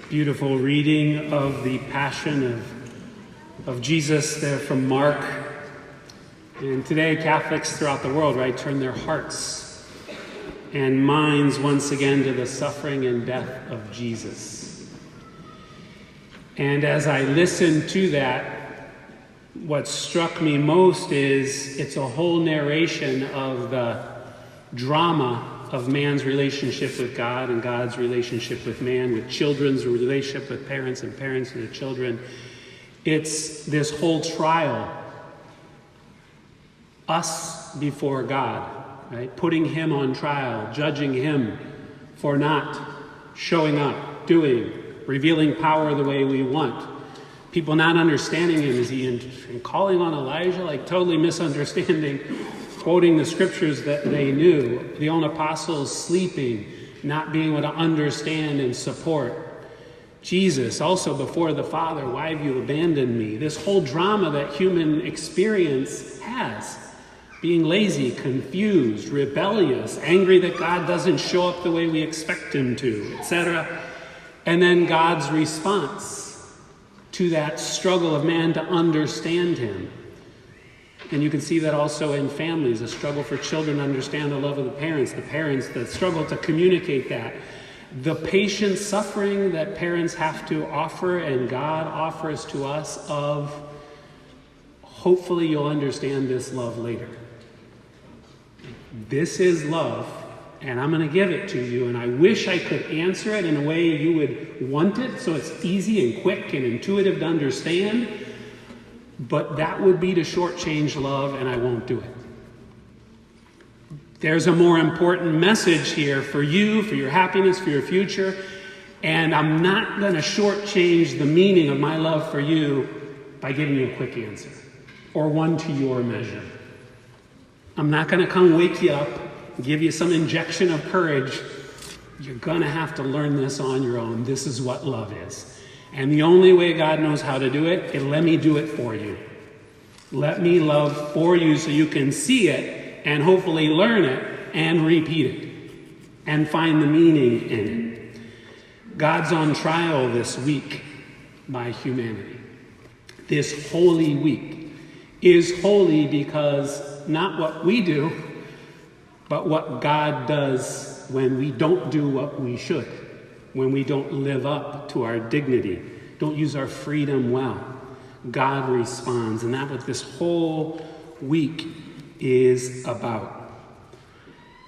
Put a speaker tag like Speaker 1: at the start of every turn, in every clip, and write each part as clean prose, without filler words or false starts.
Speaker 1: Beautiful reading of the Passion of Jesus there from Mark. And today Catholics throughout the world, right, turn their hearts and minds once again to the suffering and death of Jesus. And as I listened to that, what struck me most is it's a whole narration of the drama of man's relationship with God and God's relationship with man, with children's relationship with parents and parents to the children. It's this whole trial, us before God, right? Putting him on trial, judging him for not showing up, doing, revealing power the way we want. People not understanding him. Is he in calling on Elijah? Like totally misunderstanding, quoting the scriptures that they knew. The own apostles sleeping, not being able to understand and support. Jesus also before the Father, why have you abandoned me? This whole drama that human experience has. Being lazy, confused, rebellious, angry that God doesn't show up the way we expect him to, etc. And then God's response to that struggle of man to understand him. And you can see that also in families, a struggle for children to understand the love of the parents, the struggle to communicate that, the patient suffering that parents have to offer and God offers to us of, hopefully you'll understand this love later. This is love, and I'm going to give it to you, and I wish I could answer it in a way you would want it, so it's easy and quick and intuitive to understand, but that would be to shortchange love, and I won't do it. There's a more important message here for you, for your happiness, for your future, and I'm not going to shortchange the meaning of my love for you by giving you a quick answer, or one to your measure. I'm not going to come wake you up, give you some injection of courage. You're going to have to learn this on your own. This is what love is. And the only way God knows how to do it is let me do it for you. Let me love for you so you can see it and hopefully learn it and repeat it and find the meaning in it. God's on trial this week by humanity. This holy week is holy because not what we do, but what God does when we don't do what we should, when we don't live up to our dignity, don't use our freedom well. God responds, and that's what this whole week is about.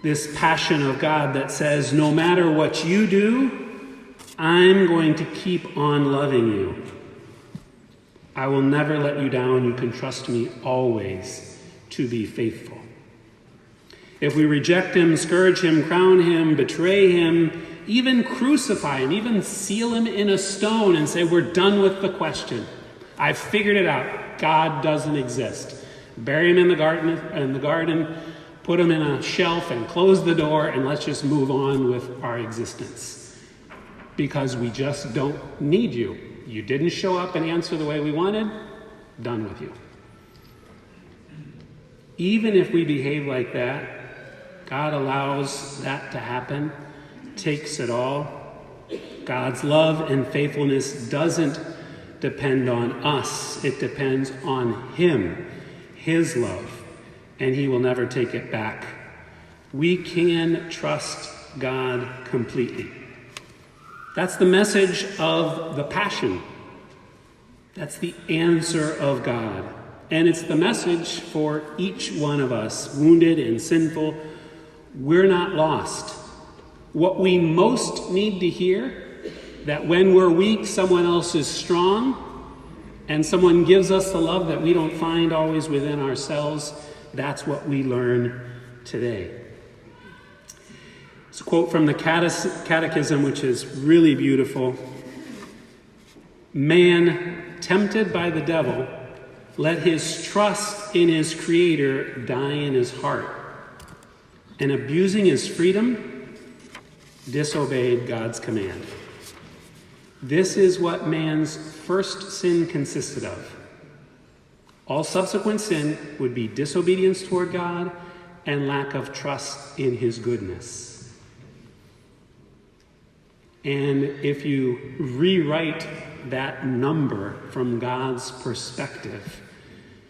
Speaker 1: This passion of God that says, no matter what you do, I'm going to keep on loving you. I will never let you down. You can trust me always to be faithful. If we reject him, scourge him, crown him, betray him, even crucify him, even seal him in a stone and say, we're done with the question. I've figured it out. God doesn't exist. Bury him in the garden, put him in a shelf and close the door and let's just move on with our existence. Because we just don't need you. You didn't show up and answer the way we wanted. Done with you. Even if we behave like that, God allows that to happen, takes it all. God's love and faithfulness doesn't depend on us. It depends on him, his love, and he will never take it back. We can trust God completely. That's the message of the Passion. That's the answer of God. And it's the message for each one of us, wounded and sinful. We're not lost. What we most need to hear, that when we're weak, someone else is strong, and someone gives us the love that we don't find always within ourselves, that's what we learn today. It's a quote from the Catechism, which is really beautiful. Man, tempted by the devil, let his trust in his Creator die in his heart, and abusing his freedom, disobeyed God's command. This is what man's first sin consisted of. All subsequent sin would be disobedience toward God and lack of trust in his goodness. And if you rewrite that number from God's perspective,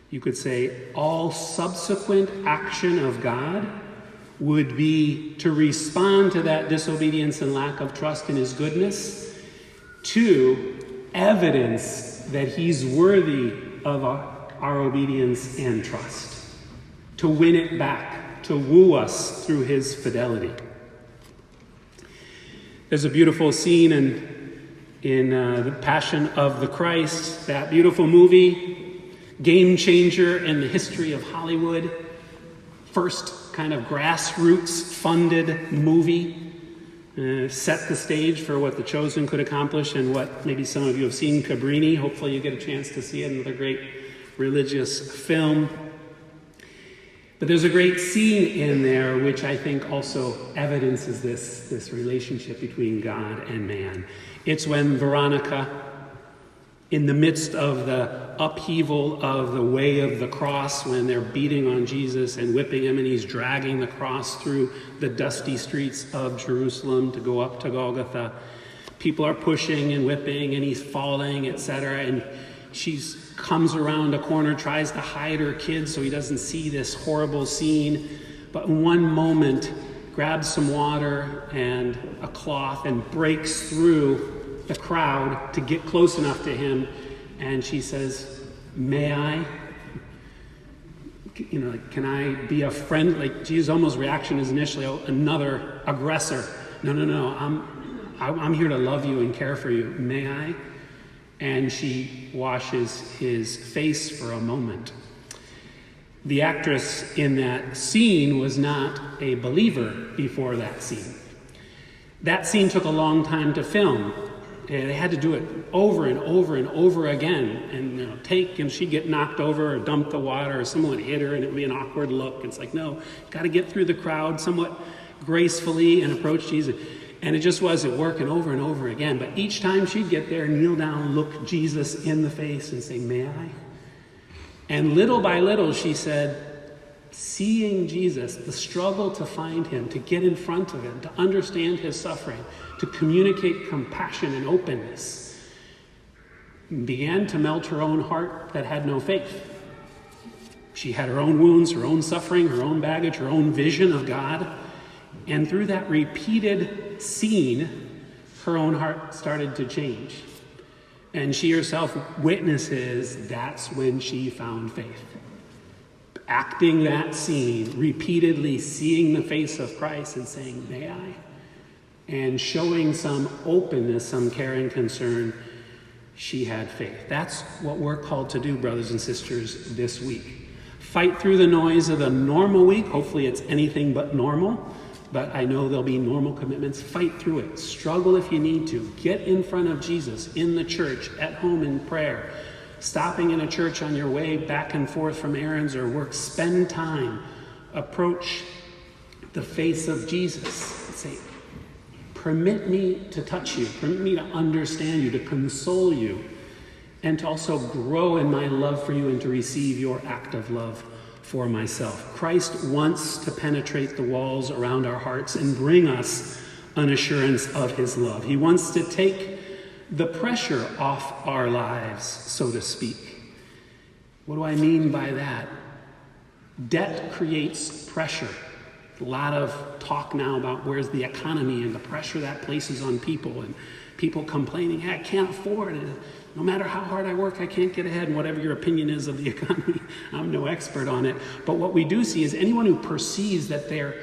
Speaker 1: you could say all subsequent action of God would be to respond to that disobedience and lack of trust in his goodness, to evidence that he's worthy of our obedience and trust, to win it back, to woo us through his fidelity. There's a beautiful scene in The Passion of the Christ, that beautiful movie, game changer in the history of Hollywood, first kind of grassroots funded movie, set the stage for what The Chosen could accomplish and what maybe some of you have seen, Cabrini. Hopefully you get a chance to see it, another great religious film. But there's a great scene in there which I think also evidences this relationship between God and man. It's when Veronica, in the midst of the upheaval of the way of the cross, when they're beating on Jesus and whipping him, and he's dragging the cross through the dusty streets of Jerusalem to go up to Golgotha. People are pushing and whipping, and he's falling, etc. And she comes around a corner, tries to hide her kid so he doesn't see this horrible scene. But in one moment, grabs some water and a cloth and breaks through the crowd to get close enough to him, and she says, "May I? Can I be a friend?" Like Jesus' almost reaction is initially, "Oh, another aggressor." No. I'm here to love you and care for you. May I? And she washes his face for a moment. The actress in that scene was not a believer before that scene. That scene took a long time to film. They had to do it over and over and over again, and she'd get knocked over or dump the water, or someone would hit her, and it would be an awkward look. It's like, no, got to get through the crowd somewhat gracefully and approach Jesus. And it just wasn't working over and over again. But each time she'd get there, kneel down, look Jesus in the face, and say, "May I?" And little by little, she said, seeing Jesus, the struggle to find him, to get in front of him, to understand his suffering, to communicate compassion and openness, began to melt her own heart that had no faith. She had her own wounds, her own suffering, her own baggage, her own vision of God. And through that repeated scene, her own heart started to change. And she herself witnesses that's when she found faith. Acting that scene, repeatedly seeing the face of Christ and saying, "May I?" And showing some openness, some care and concern, she had faith. That's what we're called to do, brothers and sisters, this week. Fight through the noise of the normal week. Hopefully it's anything but normal, but I know there'll be normal commitments. Fight through it. Struggle if you need to. Get in front of Jesus in the church, at home in prayer. Stopping in a church on your way back and forth from errands or work, spend time. Approach the face of Jesus and say, "Permit me to touch you. Permit me to understand you, to console you, and to also grow in my love for you and to receive your act of love for myself." Christ wants to penetrate the walls around our hearts and bring us an assurance of his love. He wants to take the pressure off our lives, so to speak. What do I mean by that? Debt creates pressure. A lot of talk now about where's the economy and the pressure that places on people, and people complaining, "Hey, I can't afford it. No matter how hard I work, I can't get ahead." And whatever your opinion is of the economy, I'm no expert on it. But what we do see is anyone who perceives that they're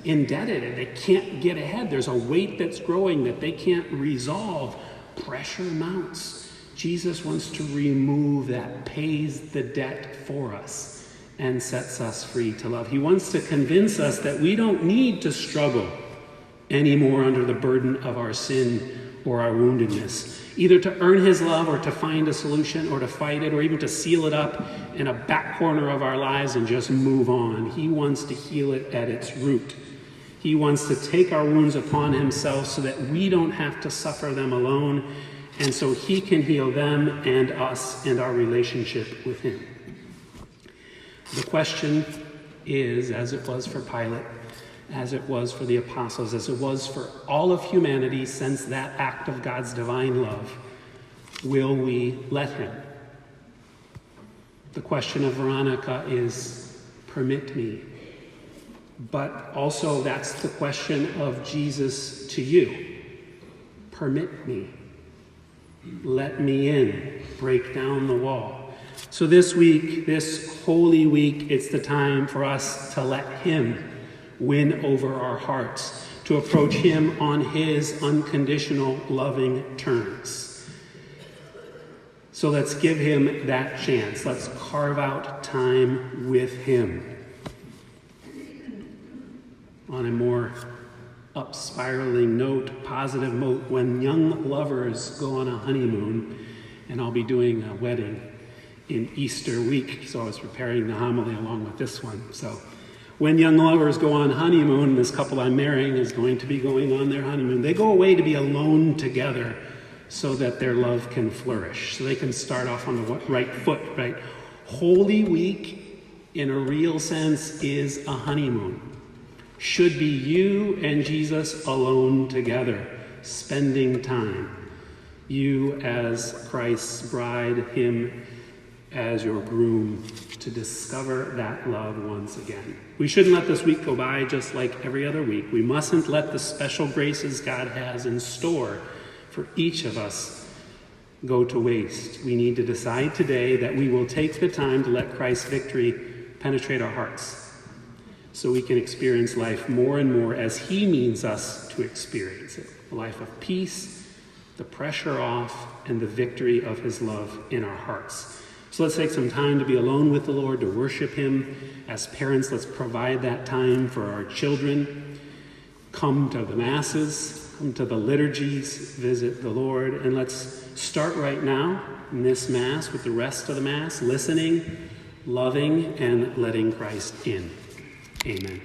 Speaker 1: indebted and they can't get ahead, there's a weight that's growing that they can't resolve, pressure mounts. Jesus wants to remove that, pays the debt for us, and sets us free to love. He wants to convince us that we don't need to struggle anymore under the burden of our sin or our woundedness, either to earn his love or to find a solution or to fight it or even to seal it up in a back corner of our lives and just move on. He wants to heal it at its root. He wants to take our wounds upon himself so that we don't have to suffer them alone, and so he can heal them and us and our relationship with him. The question is, as it was for Pilate, as it was for the apostles, as it was for all of humanity since that act of God's divine love, will we let him? The question of Veronica is, permit me. But also that's the question of Jesus to you. Permit me. Let me in. Break down the wall. So this week, this Holy Week, it's the time for us to let him win over our hearts, to approach him on his unconditional loving terms. So let's give him that chance. Let's carve out time with him. On a more up-spiraling note, positive note, when young lovers go on a honeymoon, and I'll be doing a wedding in Easter week, so I was preparing the homily along with this one. So when young lovers go on honeymoon, this couple I'm marrying is going to be going on their honeymoon. They go away to be alone together so that their love can flourish, so they can start off on the right foot, right? Holy Week, in a real sense, is a honeymoon. Should be you and Jesus alone together, spending time. You as Christ's bride, him as your groom, to discover that love once again. We shouldn't let this week go by just like every other week. We mustn't let the special graces God has in store for each of us go to waste. We need to decide today that we will take the time to let Christ's victory penetrate our hearts, so we can experience life more and more as he means us to experience it. A life of peace, the pressure off, and the victory of his love in our hearts. So let's take some time to be alone with the Lord, to worship him. As parents, let's provide that time for our children. Come to the masses, come to the liturgies, visit the Lord, and let's start right now in this Mass with the rest of the Mass, listening, loving, and letting Christ in. Amen.